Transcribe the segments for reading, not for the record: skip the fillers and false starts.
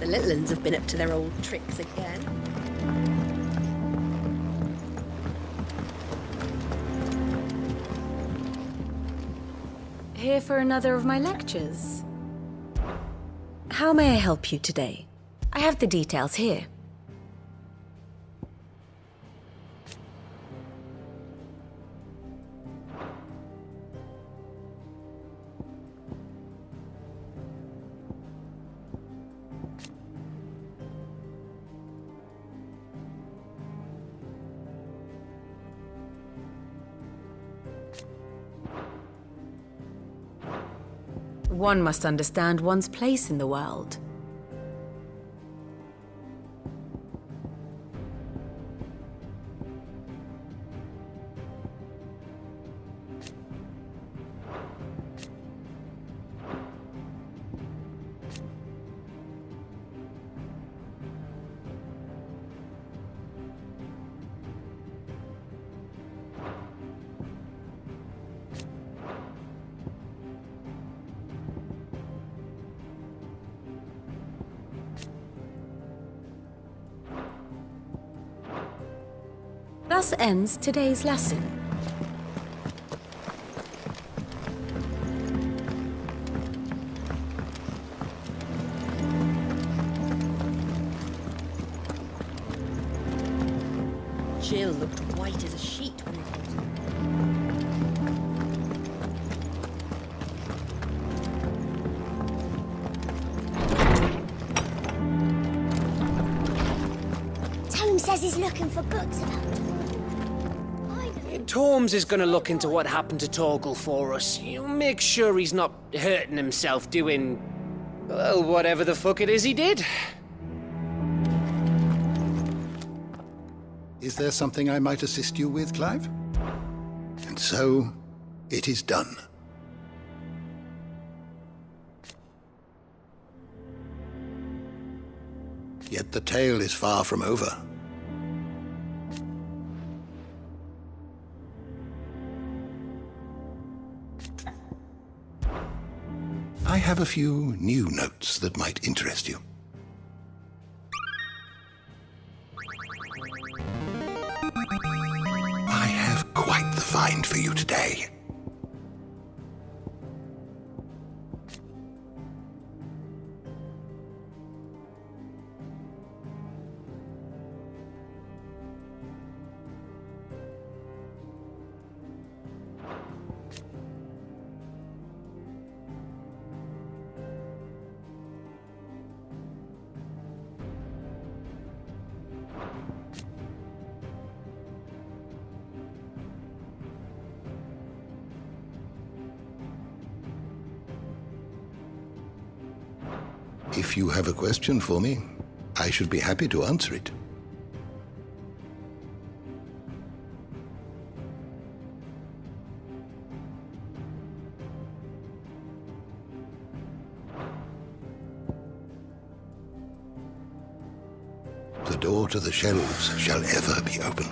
The little uns have been up to their old tricks again. Here for another of my lectures? How may I help you today? I have the details here. One must understand one's place in the world. Thus ends today's lesson. Jill looked white as a sheet when it Tome says he's looking for books about Torms is gonna look into what happened to Torgal for us. You make sure he's not hurting himself doing, well, whatever the fuck it is he did. Is there something I might assist you with, Clive? And so, it is done. Yet the tale is far from over. I have a few new notes that might interest you. I have quite the find for you today. If you have a question for me, I should be happy to answer it. The door to the shelves shall ever be open.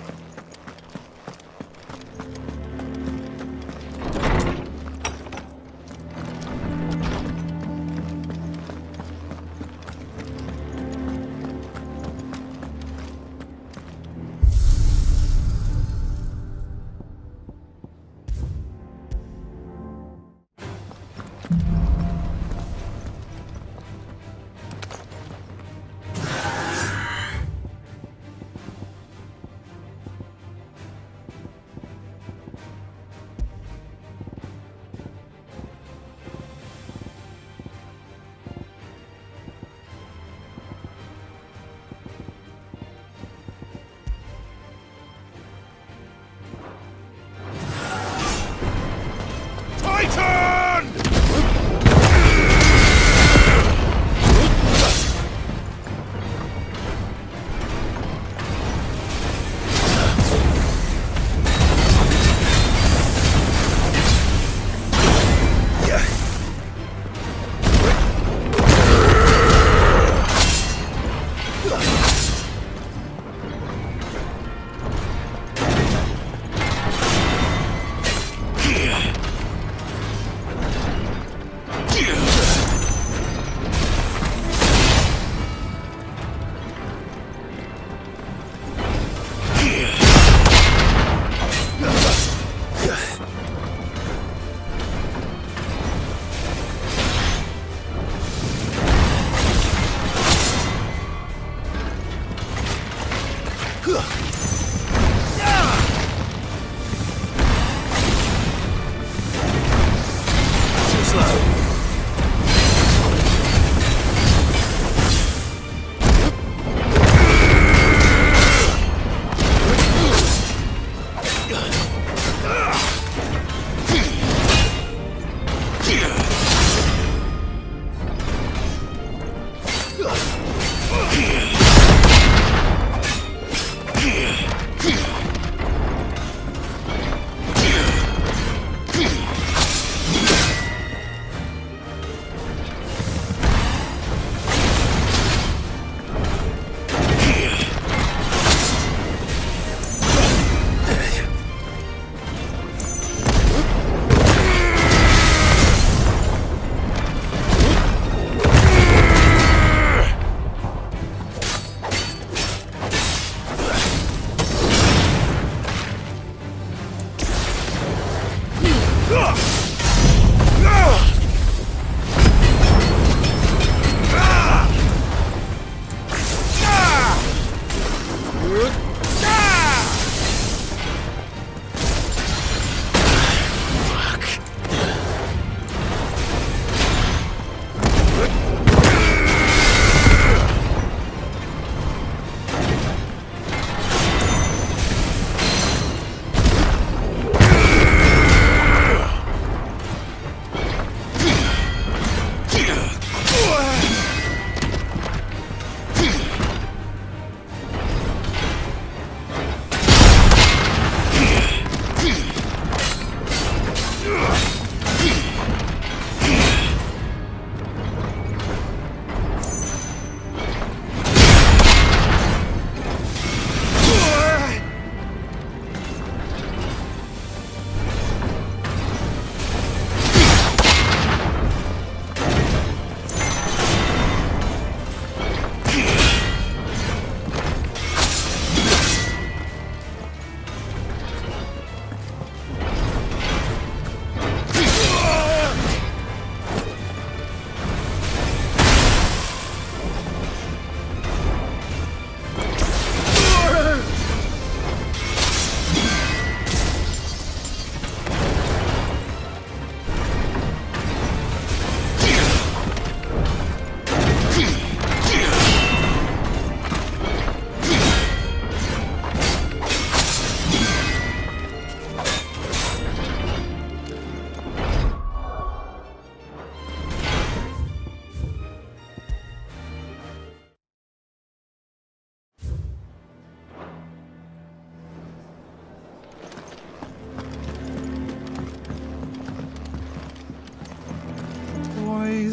slow.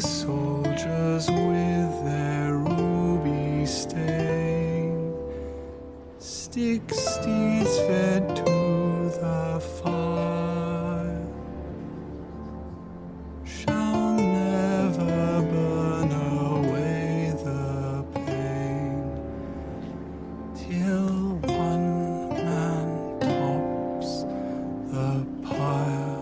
Soldiers with their ruby stain, stick steeds fed to the fire, shall never burn away the pain, till one man tops the pyre.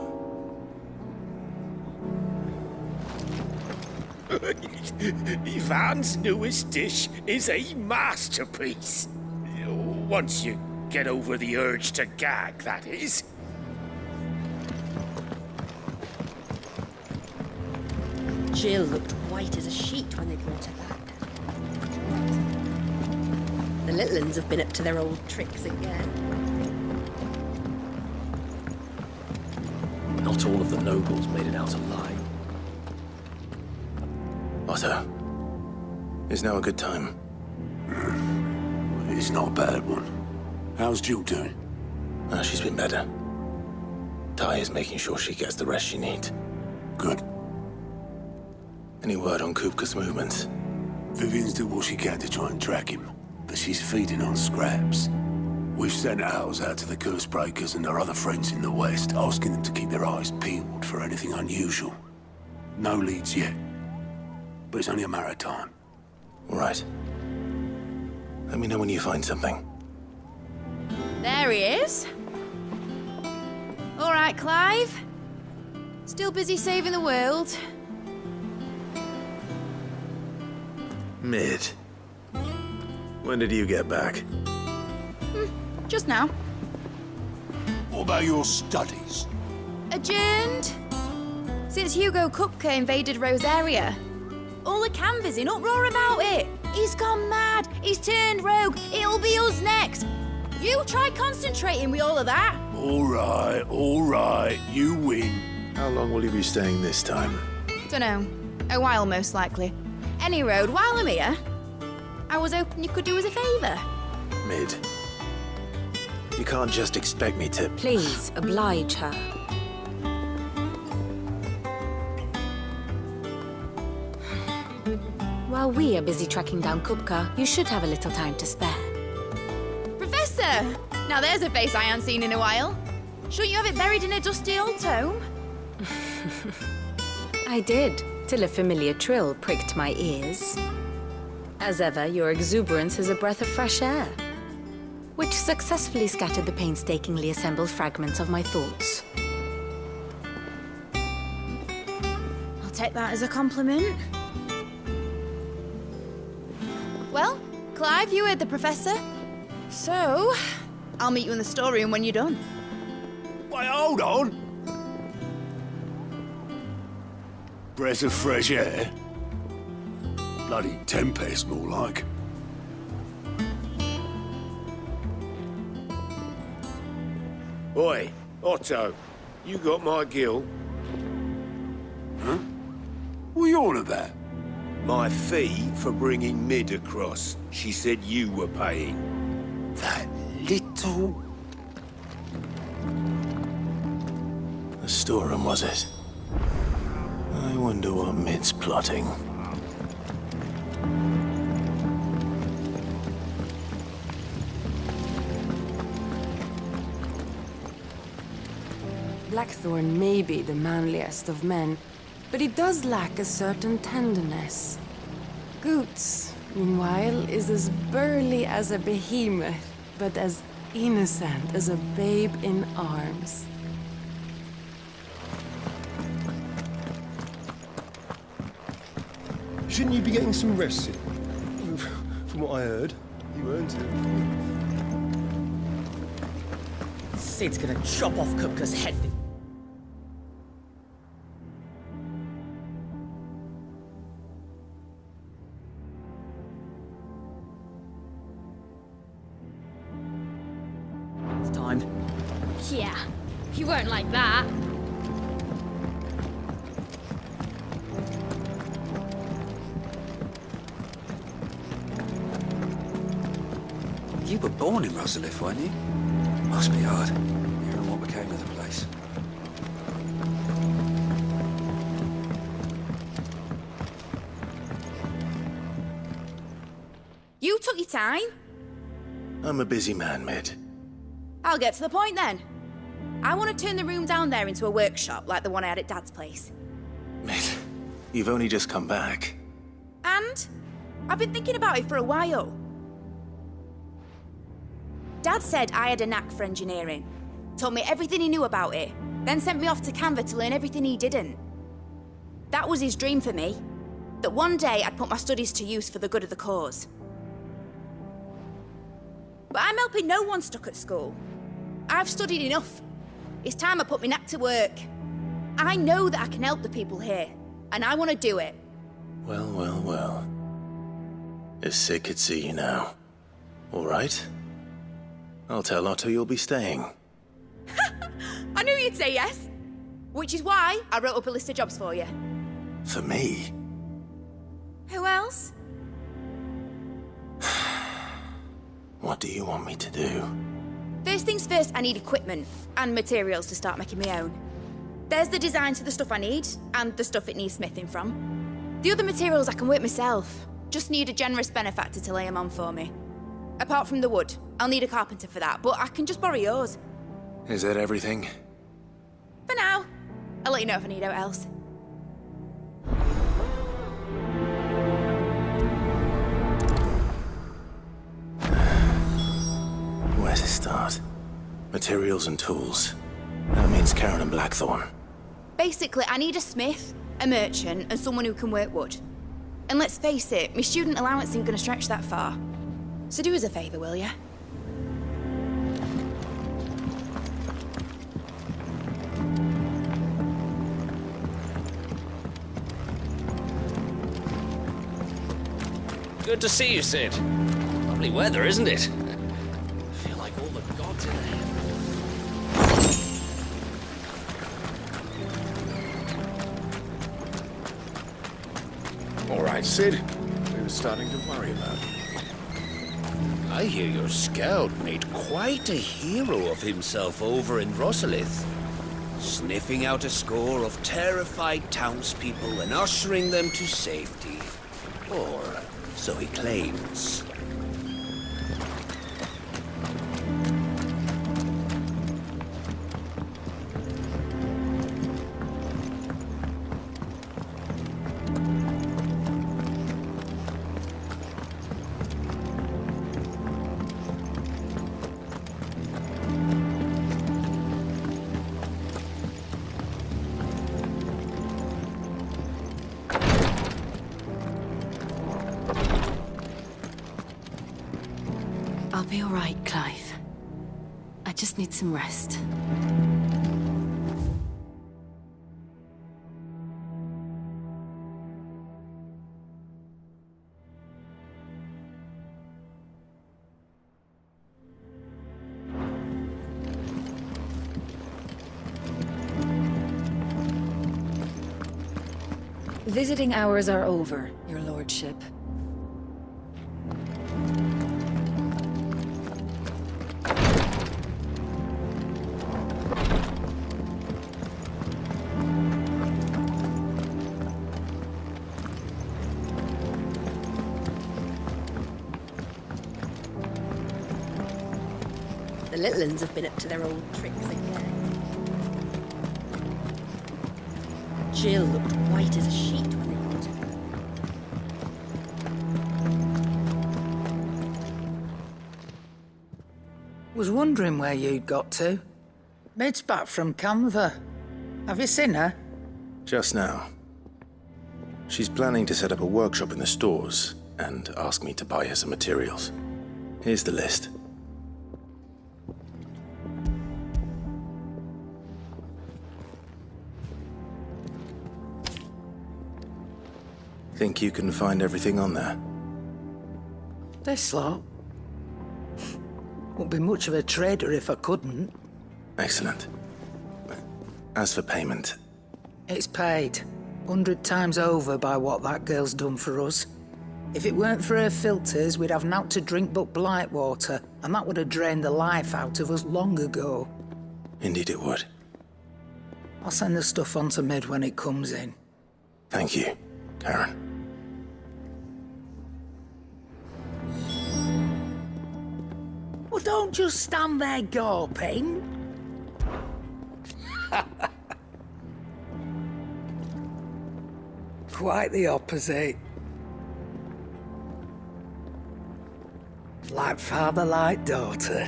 Ivan's newest dish is a masterpiece. Once you get over the urge to gag, that is. Jill looked white as a sheet when they brought her back. The little uns have been up to their old tricks again. Not all of the nobles made it out alive. Otto, is now a good time? It's not a bad one. How's Jill doing? She's been better. Ty is making sure she gets the rest she needs. Good. Any word on Kupka's movements? Vivian's did what she can to try and track him, but she's feeding on scraps. We've sent ours out to the Cursebreakers and our other friends in the West, asking them to keep their eyes peeled for anything unusual. No leads yet, but it's only a matter of time. All right. Let me know when you find something. There he is. All right, Clive. Still busy saving the world? Mid. When did you get back? Just now. What about your studies? Adjourned. Since Hugo Kupka invaded Rosaria. All the canvas in uproar about it. He's gone mad. He's turned rogue. It'll be us next. You try concentrating with all of that. All right, you win. How long will you be staying this time? Dunno. A while, most likely. Any road, while I'm here, I was hoping you could do us a favour. Mid. You can't just expect me to... Please, oblige her. While we are busy tracking down Kupka, you should have a little time to spare. Professor! Now there's a face I haven't seen in a while. Shouldn't you have it buried in a dusty old tome? I did, till a familiar trill pricked my ears. As ever, your exuberance is a breath of fresh air, which successfully scattered the painstakingly assembled fragments of my thoughts. I'll take that as a compliment. Well, Clive, you heard the professor. So, I'll meet you in the storeroom when you're done. Wait, hold on. Breath of fresh air? Bloody tempest, more like. Oi, Otto, you got my gill? Huh? What are you on about? My fee for bringing Mid across. She said you were paying. That little... The storeroom, was it? I wonder what Mid's plotting. Blackthorn may be the manliest of men, but he does lack a certain tenderness. Goots, meanwhile, is as burly as a behemoth, but as innocent as a babe in arms. Shouldn't you be getting some rest? From what I heard, you earned it. Sid's gonna chop off Kupka's head. It's time. Yeah, he won't like that. You were born in Rosalia, weren't you? Must be hard, hearing what became of the place. You took your time. I'm a busy man, Mid. I'll get to the point then. I want to turn the room down there into a workshop like the one I had at Dad's place. Mid, you've only just come back. And I've been thinking about it for a while. Dad said I had a knack for engineering, told me everything he knew about it, then sent me off to Canva to learn everything he didn't. That was his dream for me, that one day I'd put my studies to use for the good of the cause. But I'm helping no one stuck at school. I've studied enough. It's time I put my knack to work. I know that I can help the people here, and I want to do it. Well. If Sid could see you now. All right? I'll tell Otto you'll be staying. I knew you'd say yes. Which is why I wrote up a list of jobs for you. For me? Who else? What do you want me to do? First things first, I need equipment and materials to start making my own. There's the designs for the stuff I need, and the stuff it needs smithing from. The other materials I can work myself. Just need a generous benefactor to lay them on for me. Apart from the wood, I'll need a carpenter for that, but I can just borrow yours. Is that everything? For now. I'll let you know if I need out else. Where to start? Materials and tools. That means Karen and Blackthorn. Basically, I need a smith, a merchant, and someone who can work wood. And let's face it, my student allowance isn't going to stretch that far. So do us a favour, will ya? Good to see you, Sid. Lovely weather, isn't it? I feel like all the gods in there. All right, Sid. We were starting to worry about you. I hear your scout made quite a hero of himself over in Rosalith, sniffing out a score of terrified townspeople and ushering them to safety. Or so he claims. I'll be all right, Clive. I just need some rest. Visiting hours are over, Your Lordship. The little uns have been up to their old tricks again. Jill looked white as a sheet when they got her. Was wondering where you'd got to. Maid's back from Canva. Have you seen her? Just now. She's planning to set up a workshop in the stores and ask me to buy her some materials. Here's the list. Think you can find everything on there? This lot? Wouldn't be much of a trader if I couldn't. Excellent. As for payment... It's paid. 100 times over by what that girl's done for us. If it weren't for her filters, we'd have naught to drink but Blight water, and that would have drained the life out of us long ago. Indeed it would. I'll send the stuff on to Mid when it comes in. Thank you, Karen. Well, don't just stand there gawping. Quite the opposite. Like father, like daughter.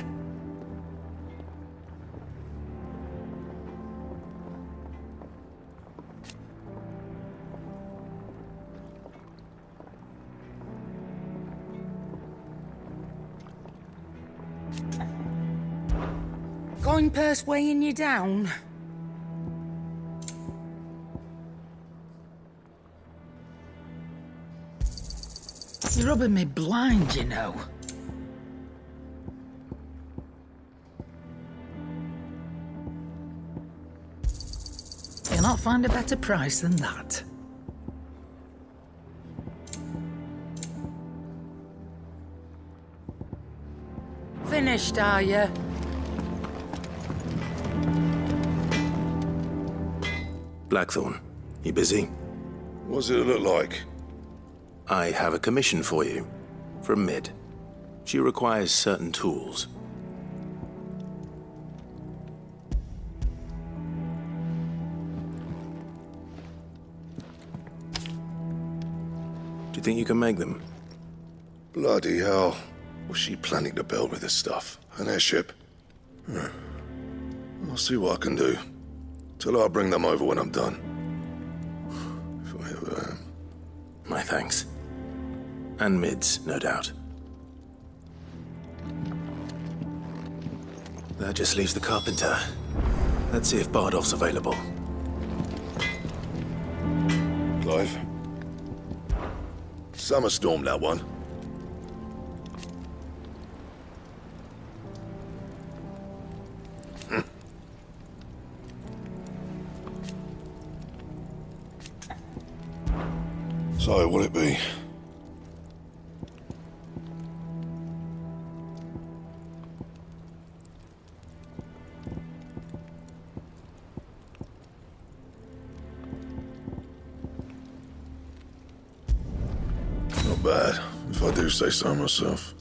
Coin purse weighing you down? You're rubbing me blind, you know. You'll not find a better price than that. Finished, are you? Blackthorn, you busy? What's it look like? I have a commission for you. From Mid. She requires certain tools. Do you think you can make them? Bloody hell. Was she planning to build with this stuff? An airship? I'll see what I can do. Till I'll bring them over when I'm done. If I ever am. My thanks. And Mid's, no doubt. That just leaves the carpenter. Let's see if Bardolph's available. Clive. Summer stormed that one. So, will it be? Not bad, if I do say so myself.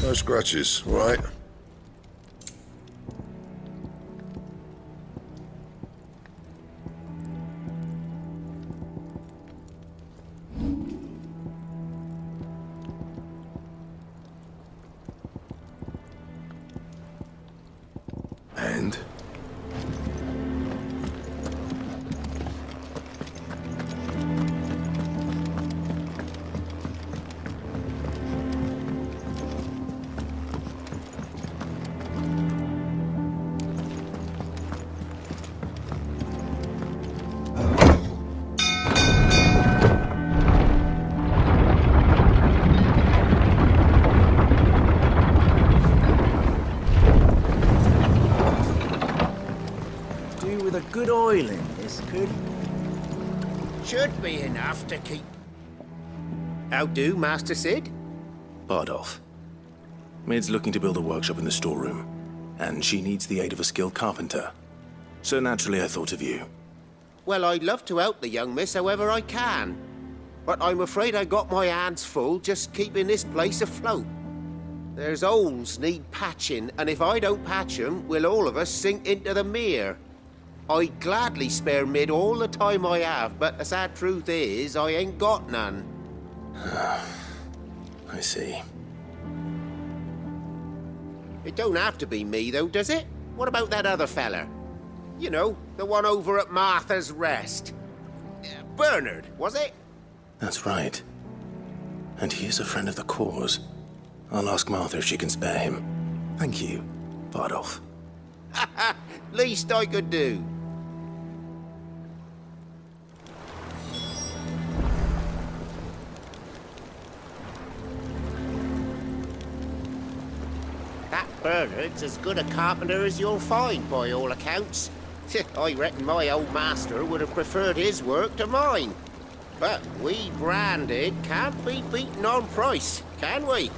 No scratches, right? And? Good oiling, this could. Should be enough to keep... How do, Master Sid? Bardolph. Maid's looking to build a workshop in the storeroom, and she needs the aid of a skilled carpenter. So naturally I thought of you. Well, I'd love to help the young miss however I can. But I'm afraid I got my hands full just keeping this place afloat. There's holes need patching, and if I don't patch them, we'll all of us sink into the mere. I'd gladly spare Mid all the time I have, but the sad truth is, I ain't got none. I see. It don't have to be me, though, does it? What about that other fella? You know, the one over at Martha's Rest. Bernard, was it? That's right. And he is a friend of the cause. I'll ask Martha if she can spare him. Thank you, Bardolph. Least I could do. That Bernard's as good a carpenter as you'll find, by all accounts. I reckon my old master would have preferred his work to mine. But we branded can't be beaten on price, can we?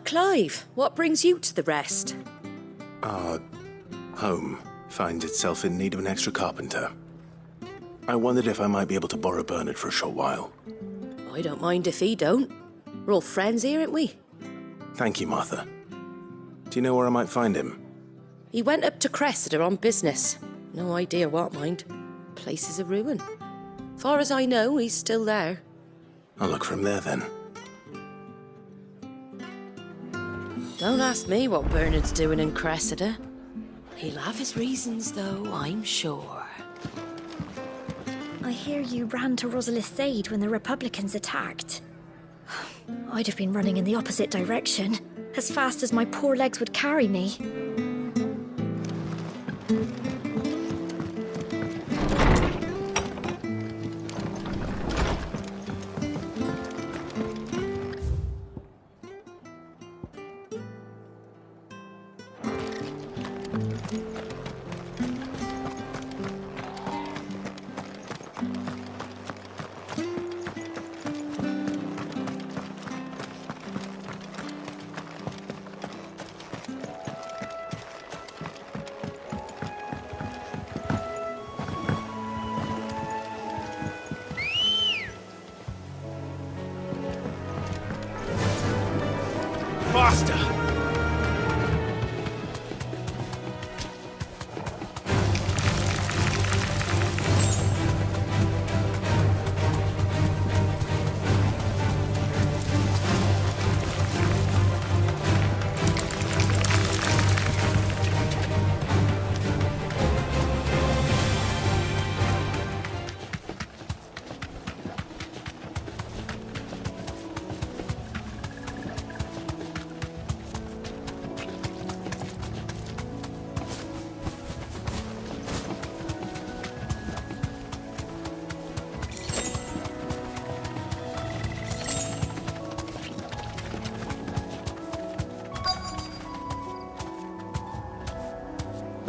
Clive, what brings you to the rest? Our home finds itself in need of an extra carpenter. I wondered if I might be able to borrow Bernard for a short while. I don't mind if he don't. We're all friends here, aren't we? Thank you, Martha. Do you know where I might find him? He went up to Cressida on business. No idea what, mind. Place is a ruin. Far as I know, he's still there. I'll look for him there, then. Don't ask me what Bernard's doing in Cressida. He'll have his reasons, though, I'm sure. I hear you ran to Rosalith's aid when the Republicans attacked. I'd have been running in the opposite direction, as fast as my poor legs would carry me. faster!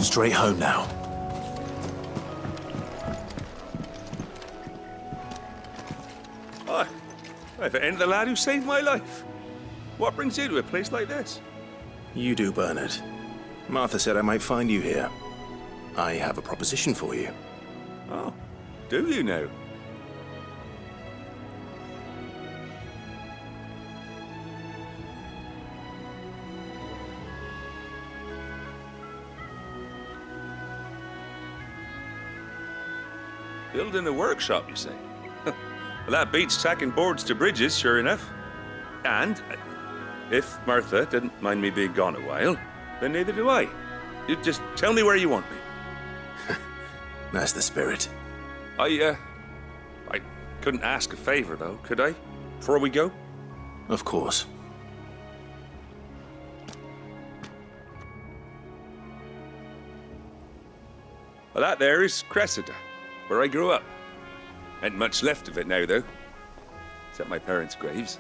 Straight home now. Hi. If it ain't the lad who saved my life. What brings you to a place like this? You do, Bernard. Martha said I might find you here. I have a proposition for you. Oh, do you now? Building a workshop, you say? Well, that beats tacking boards to bridges, sure enough. And if Martha didn't mind me being gone a while, then neither do I. You just tell me where you want me. That's the spirit. I couldn't ask a favor, though, could I? Before we go? Of course. Well, that there is Cressida, where I grew up. Ain't much left of it now, though. Except my parents' graves.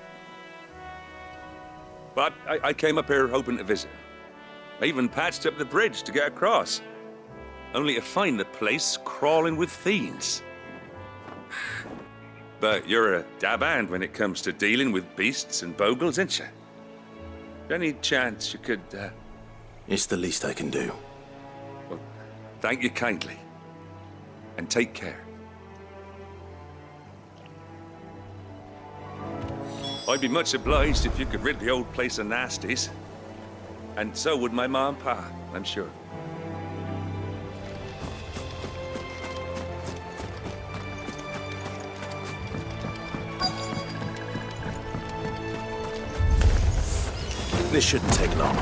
But I came up here hoping to visit. I even patched up the bridge to get across. Only to find the place crawling with fiends. But you're a dab hand when it comes to dealing with beasts and bogles, ain't you? Any chance you could, It's the least I can do. Well, thank you kindly. And take care. I'd be much obliged if you could rid the old place of nasties. And so would my ma and pa, I'm sure. This shouldn't take long.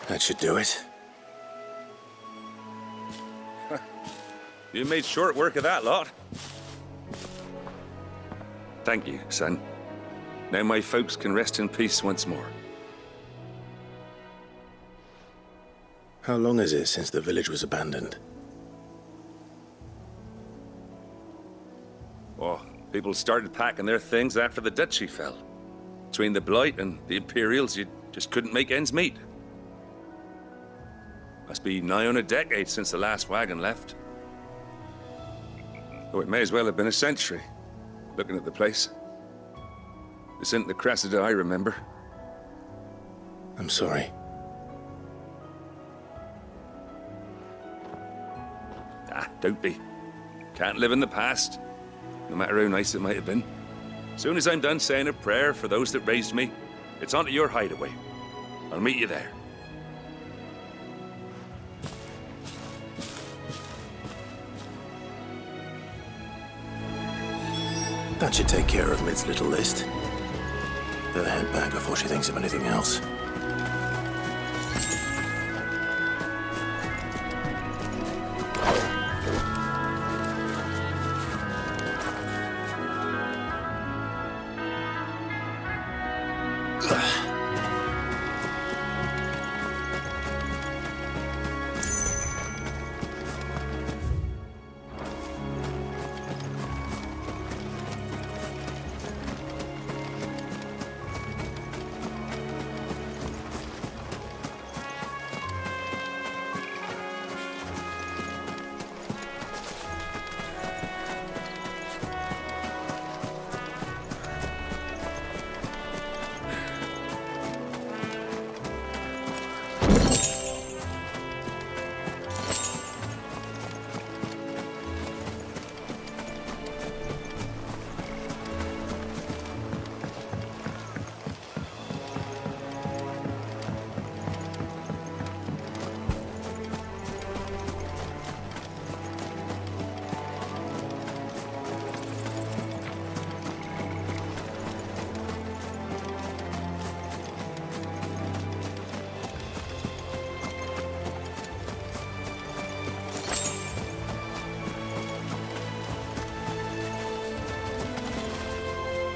That should do it. You made short work of that lot. Thank you, son. Now my folks can rest in peace once more. How long is it since the village was abandoned? Oh, people started packing their things after the duchy fell. Between the Blight and the Imperials, you just couldn't make ends meet. Must be nigh on a decade since the last wagon left. Oh, it may as well have been a century, looking at the place. This isn't the Cressida I remember. I'm sorry. Ah, don't be. Can't live in the past, no matter how nice it might have been. Soon as I'm done saying a prayer for those that raised me, it's on to your hideaway. I'll meet you there. That should take care of Mid's little list. Better head back before she thinks of anything else.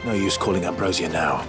No use calling Ambrosia now.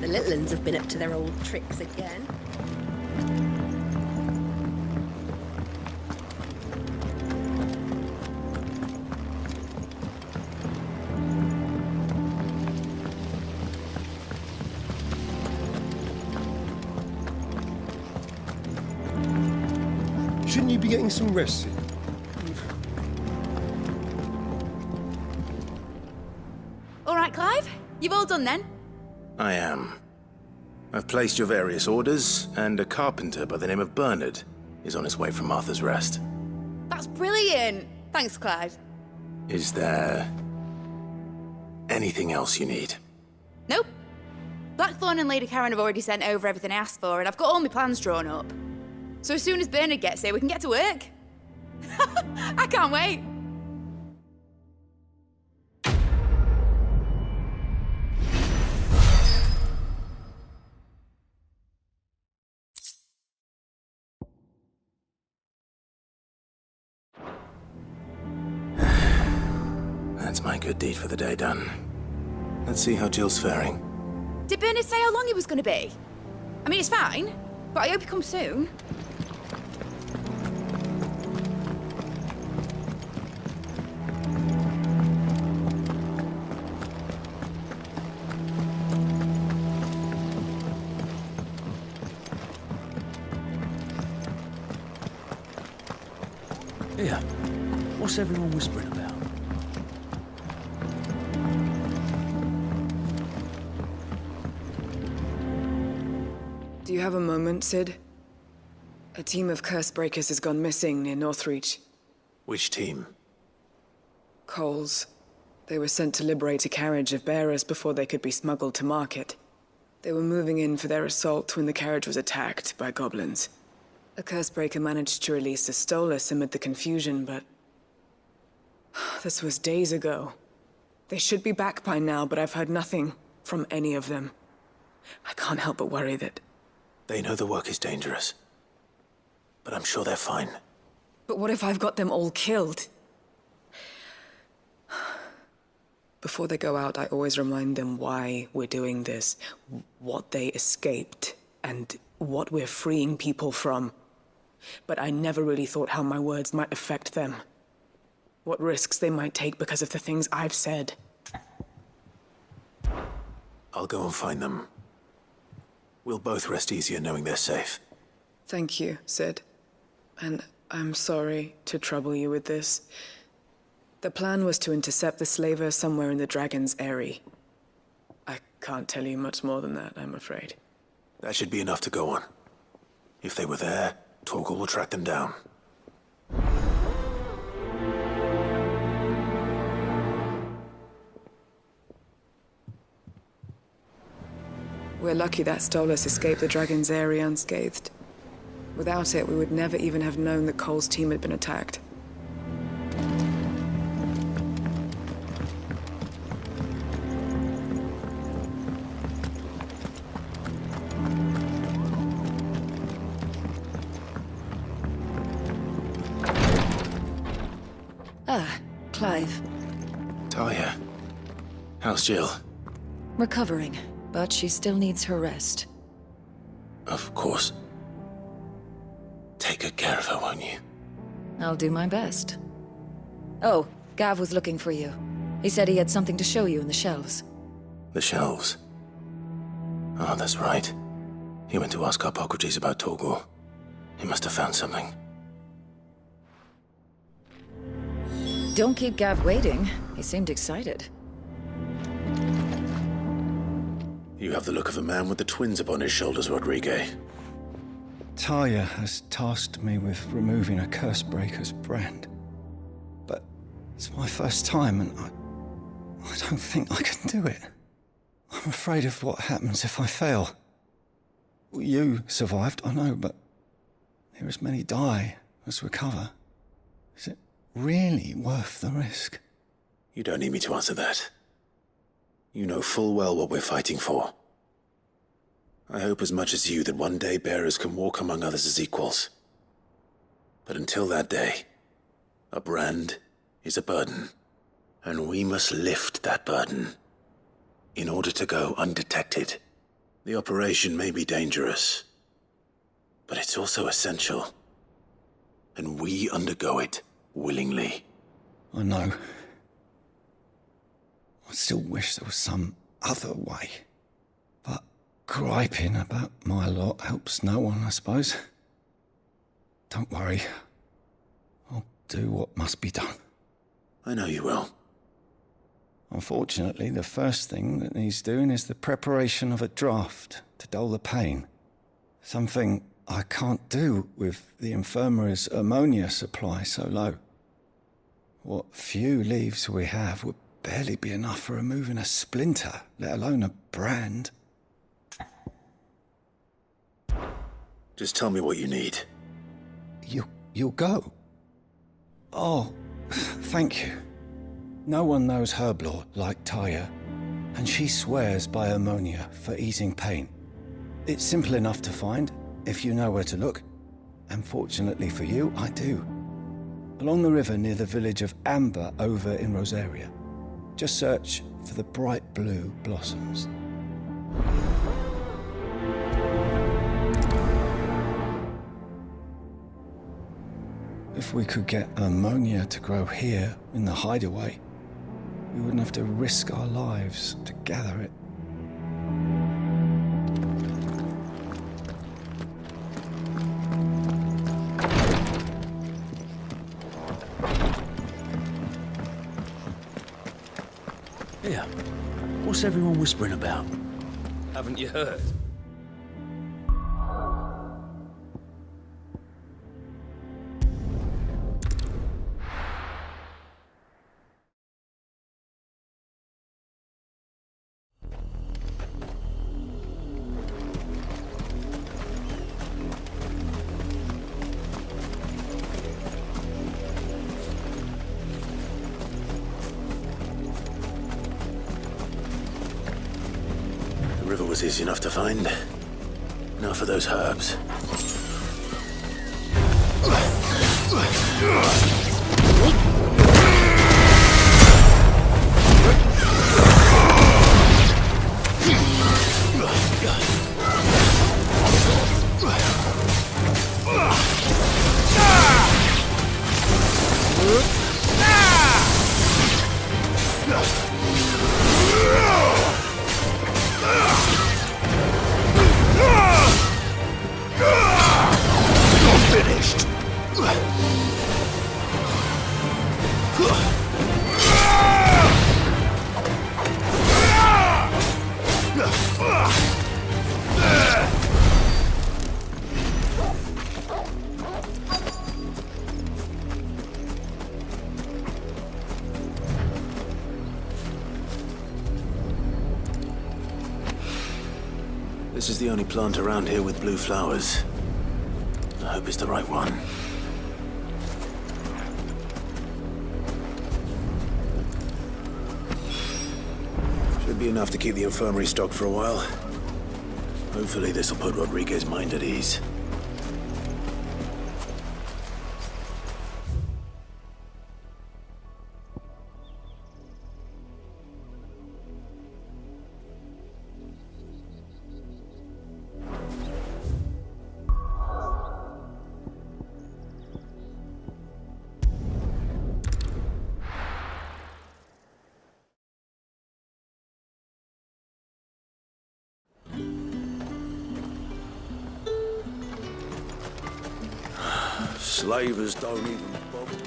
The little uns have been up to their old tricks again. Shouldn't you be getting some rest, Sid? All right, Clive. You've all done then? I am. I've placed your various orders, and a carpenter by the name of Bernard is on his way from Arthur's Rest. That's brilliant. Thanks, Clive. Is there anything else you need? Nope. Blackthorn and Lady Karen have already sent over everything I asked for, and I've got all my plans drawn up. So as soon as Bernard gets here, we can get to work. I can't wait. That's my good deed for the day done. Let's see how Jill's faring. Did Bernard say how long he was going to be? I mean, it's fine, but I hope he comes soon. Yeah. What's everyone whispering about? Do you have a moment, Sid? A team of Cursebreakers has gone missing near Northreach. Which team? Coles. They were sent to liberate a carriage of bearers before they could be smuggled to market. They were moving in for their assault when the carriage was attacked by goblins. A Cursebreaker managed to release a Stolas amid the confusion, but... this was days ago. They should be back by now, but I've heard nothing from any of them. I can't help but worry that... They know the work is dangerous. But I'm sure they're fine. But what if I've got them all killed? Before they go out, I always remind them why we're doing this, what they escaped, and what we're freeing people from. But I never really thought how my words might affect them. What risks they might take because of the things I've said. I'll go and find them. We'll both rest easier knowing they're safe. Thank you, Sid. And I'm sorry to trouble you with this. The plan was to intercept the slaver somewhere in the Dragon's Eyrie. I can't tell you much more than that, I'm afraid. That should be enough to go on. If they were there, Torgal will track them down. We're lucky that Stolas escaped the Dragon's Eyrie unscathed. Without it, we would never even have known that Cole's team had been attacked. Ah, Clive. Talia. How's Jill? Recovering, but she still needs her rest. Of course. Take good care of her, won't you? I'll do my best. Oh, Gav was looking for you. He said he had something to show you in the shelves. The shelves? Oh, that's right. He went to ask Harpocrates about Torgal. He must have found something. Don't keep Gav waiting. He seemed excited. You have the look of a man with the twins upon his shoulders, Rodrigue. Talia has tasked me with removing a Cursebreaker's brand. But it's my first time, and I don't think I can do it. I'm afraid of what happens if I fail. You survived, I know, but there as many die as recover. Is it really worth the risk? You don't need me to answer that. You know full well what we're fighting for. I hope as much as you that one day bearers can walk among others as equals. But until that day, a brand is a burden, and we must lift that burden in order to go undetected. The operation may be dangerous, but it's also essential, and we undergo it willingly. I know. I still wish there was some other way. But griping about my lot helps no one, I suppose. Don't worry. I'll do what must be done. I know you will. Unfortunately, the first thing that needs doing is the preparation of a draft to dull the pain. Something I can't do with the infirmary's ammonia supply so low. What few leaves we have would barely be enough for removing a splinter, let alone a brand. Just tell me what you need. You'll go? Oh, thank you. No one knows herb lore like Taya, and she swears by ammonia for easing pain. It's simple enough to find, if you know where to look. And fortunately for you, I do. Along the river near the village of Amber over in Rosaria. Just search for the bright blue blossoms. If we could get ammonia to grow here in the hideaway, we wouldn't have to risk our lives to gather it. Yeah. What's everyone whispering about? Haven't you heard? The river was easy enough to find. Now for those herbs. This is the only plant around here with blue flowers. I hope it's the right one. Should be enough to keep the infirmary stocked for a while. Hopefully this will put Rodriguez's mind at ease. Slavers don't even bother.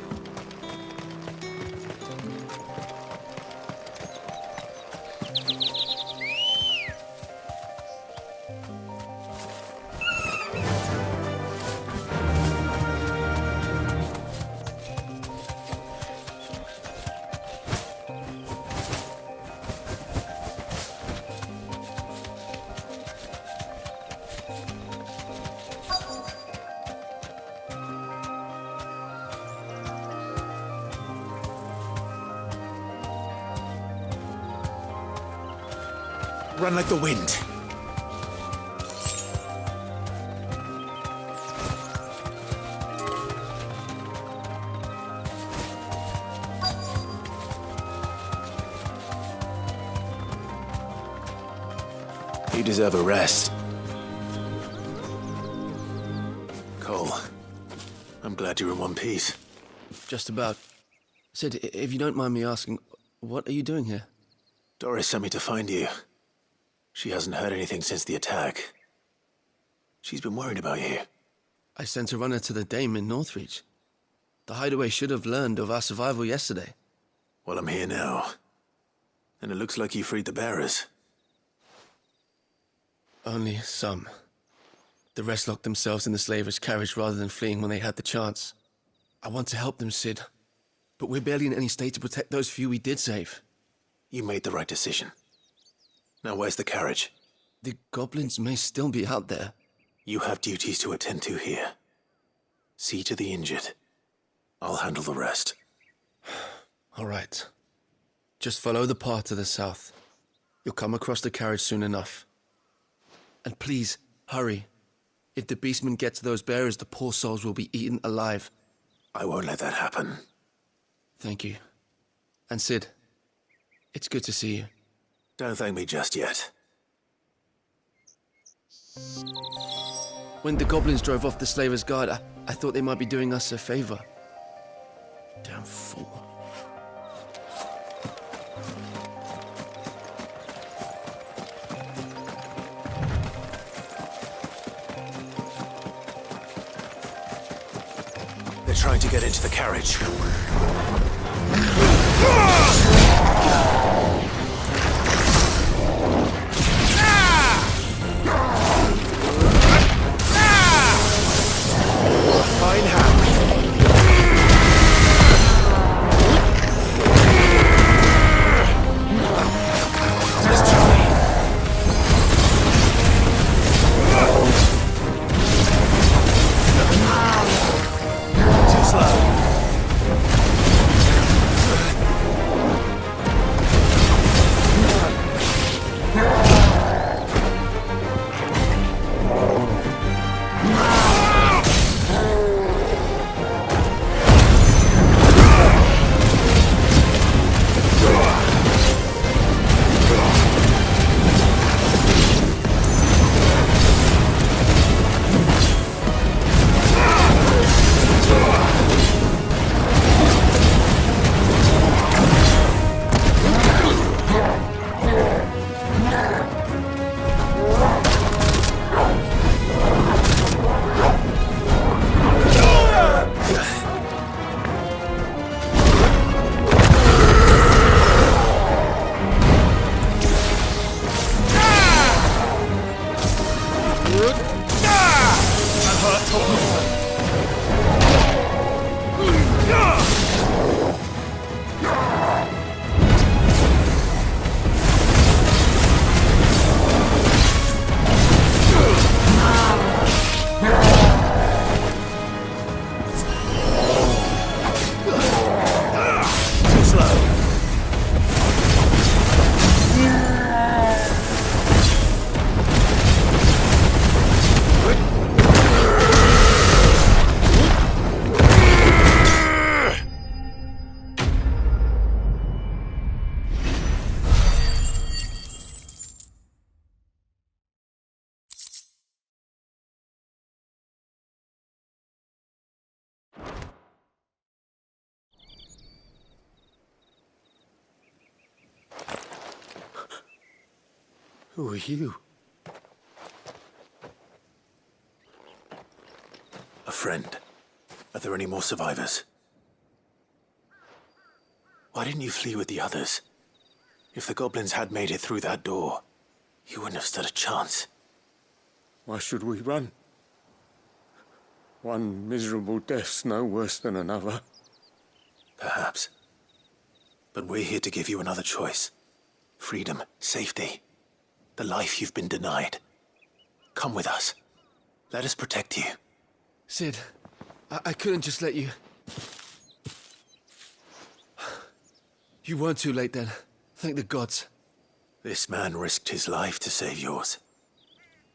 Run like the wind. You deserve a rest. Cole, I'm glad you're in one piece. Just about. Sid, if you don't mind me asking, what are you doing here? Doris sent me to find you. She hasn't heard anything since the attack. She's been worried about you. I sent a runner to the Dame in Northreach. The hideaway should have learned of our survival yesterday. Well, I'm here now. And it looks like you freed the bearers. Only some. The rest locked themselves in the slavers' carriage rather than fleeing when they had the chance. I want to help them, Cid. But we're barely in any state to protect those few we did save. You made the right decision. Now where's the carriage? The goblins may still be out there. You have duties to attend to here. See to the injured. I'll handle the rest. All right. Just follow the path to the south. You'll come across the carriage soon enough. And please, hurry. If the beastmen get to those bearers, the poor souls will be eaten alive. I won't let that happen. Thank you. And Cid, it's good to see you. Don't thank me just yet. When the goblins drove off the slavers' guard, I thought they might be doing us a favor. Damn fool. They're trying to get into the carriage. Fine hand. Too slow. Who are you? A friend. Are there any more survivors? Why didn't you flee with the others? If the goblins had made it through that door, you wouldn't have stood a chance. Why should we run? One miserable death's no worse than another. Perhaps. But we're here to give you another choice. Freedom, safety. The life you've been denied. Come with us. Let us protect you. Cid, I couldn't just let you... You weren't too late then. Thank the gods. This man risked his life to save yours.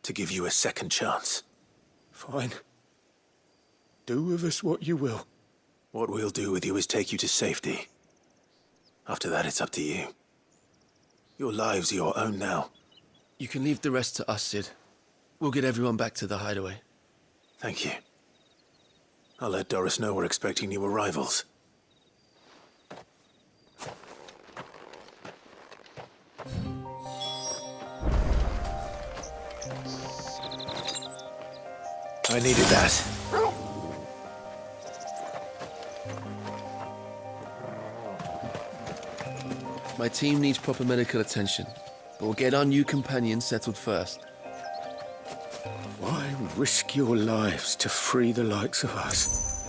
To give you a second chance. Fine. Do with us what you will. What we'll do with you is take you to safety. After that, it's up to you. Your lives are your own now. You can leave the rest to us, Cid. We'll get everyone back to the hideaway. Thank you. I'll let Doris know we're expecting new arrivals. I needed that. My team needs proper medical attention, but we'll get our new companion settled first. Why risk your lives to free the likes of us?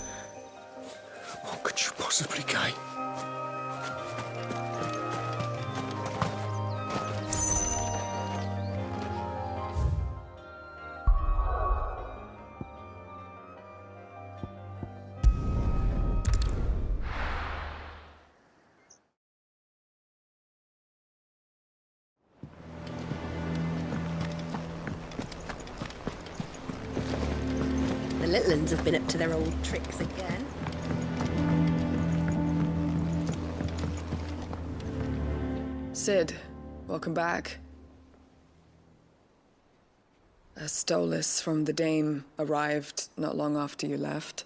What could you possibly gain? The little uns have been up to their old tricks again. Sid, welcome back. A Stolas from the Dame arrived not long after you left.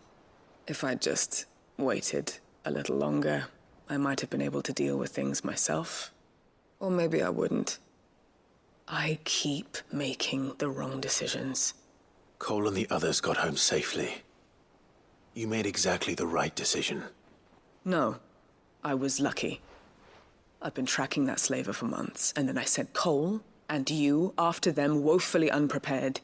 If I'd just waited a little longer, I might have been able to deal with things myself. Or maybe I wouldn't. I keep making the wrong decisions. Cole and the others got home safely. You made exactly the right decision. No, I was lucky. I've been tracking that slaver for months, and then I sent Cole and you after them woefully unprepared.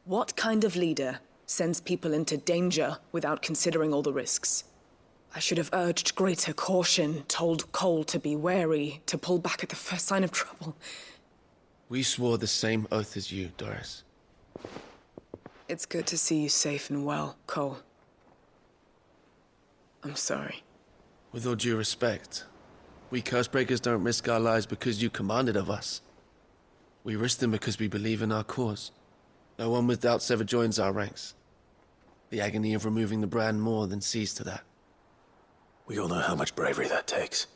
What kind of leader sends people into danger without considering all the risks? I should have urged greater caution, told Cole to be wary, to pull back at the first sign of trouble. We swore the same oath as you, Doris. It's good to see you safe and well, Cole. I'm sorry. With all due respect, we Cursebreakers don't risk our lives because you commanded of us. We risk them because we believe in our cause. No one with doubts ever joins our ranks. The agony of removing the brand more than sees to that. We all know how much bravery that takes.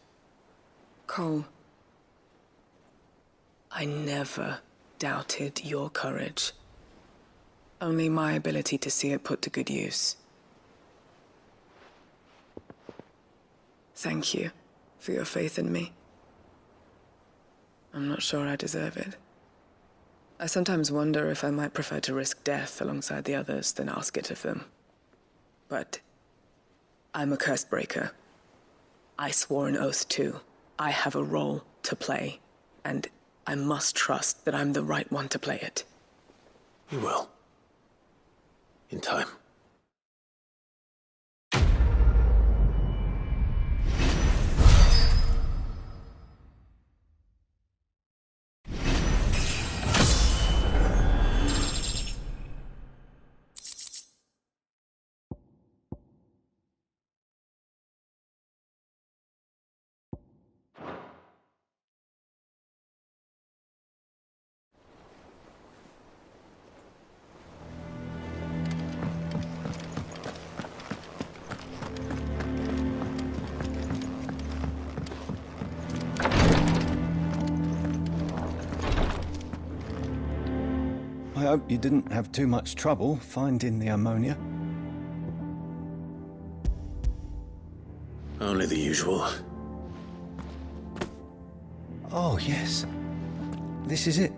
Cole, I never doubted your courage. Only my ability to see it put to good use. Thank you for your faith in me. I'm not sure I deserve it. I sometimes wonder if I might prefer to risk death alongside the others than ask it of them. But I'm a Cursebreaker. I swore an oath too. I have a role to play, and I must trust that I'm the right one to play it. You will. In time. I hope you didn't have too much trouble finding the ammonia. Only the usual. Oh, yes. This is it.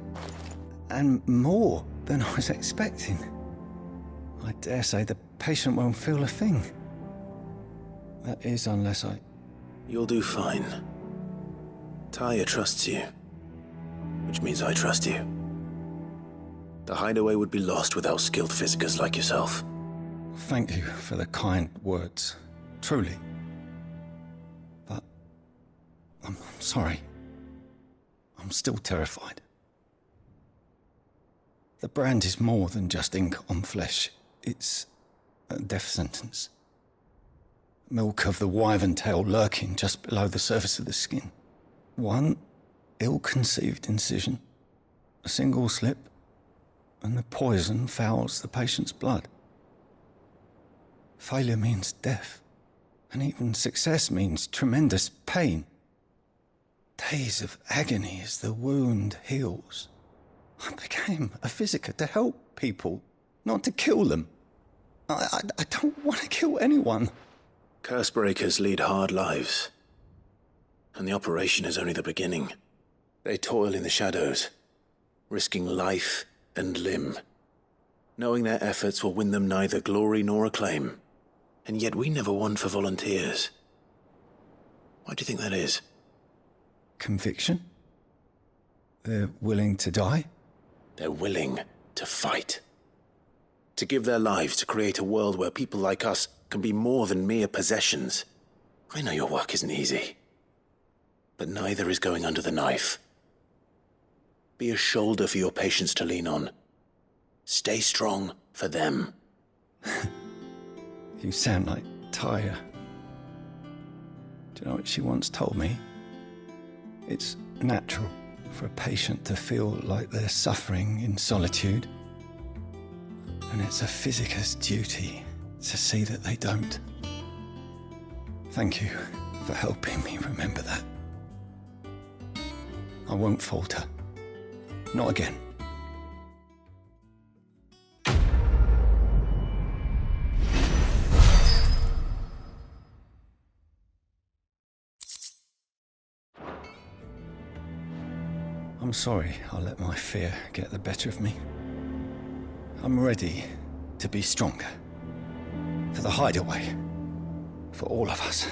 And more than I was expecting. I dare say the patient won't feel a thing. That is, unless I... You'll do fine. Talia trusts you. Which means I trust you. The hideaway would be lost without skilled physicers like yourself. Thank you for the kind words. Truly. But... I'm sorry. I'm still terrified. The brand is more than just ink on flesh. It's a death sentence. Milk of the wyvern tail lurking just below the surface of the skin. One ill-conceived incision, a single slip, and the poison fouls the patient's blood. Failure means death, and even success means tremendous pain. Days of agony as the wound heals. I became a physiker to help people, not to kill them. I don't want to kill anyone. Cursebreakers lead hard lives. And the operation is only the beginning. They toil in the shadows, risking life and limb, knowing their efforts will win them neither glory nor acclaim. And yet we never won for volunteers. Why do you think that is? conviction? They're willing to die? They're willing to fight. To give their lives to create a world where people like us can be more than mere possessions. I know your work isn't easy, but neither is going under the knife. Be a shoulder for your patients to lean on. Stay strong for them. You sound like Taya. Do you know what she once told me? It's natural for a patient to feel like they're suffering in solitude. And it's a physicist's duty to see that they don't. Thank you for helping me remember that. I won't falter. Not again. I'm sorry I let my fear get the better of me. I'm ready to be stronger. For the hideaway. For all of us.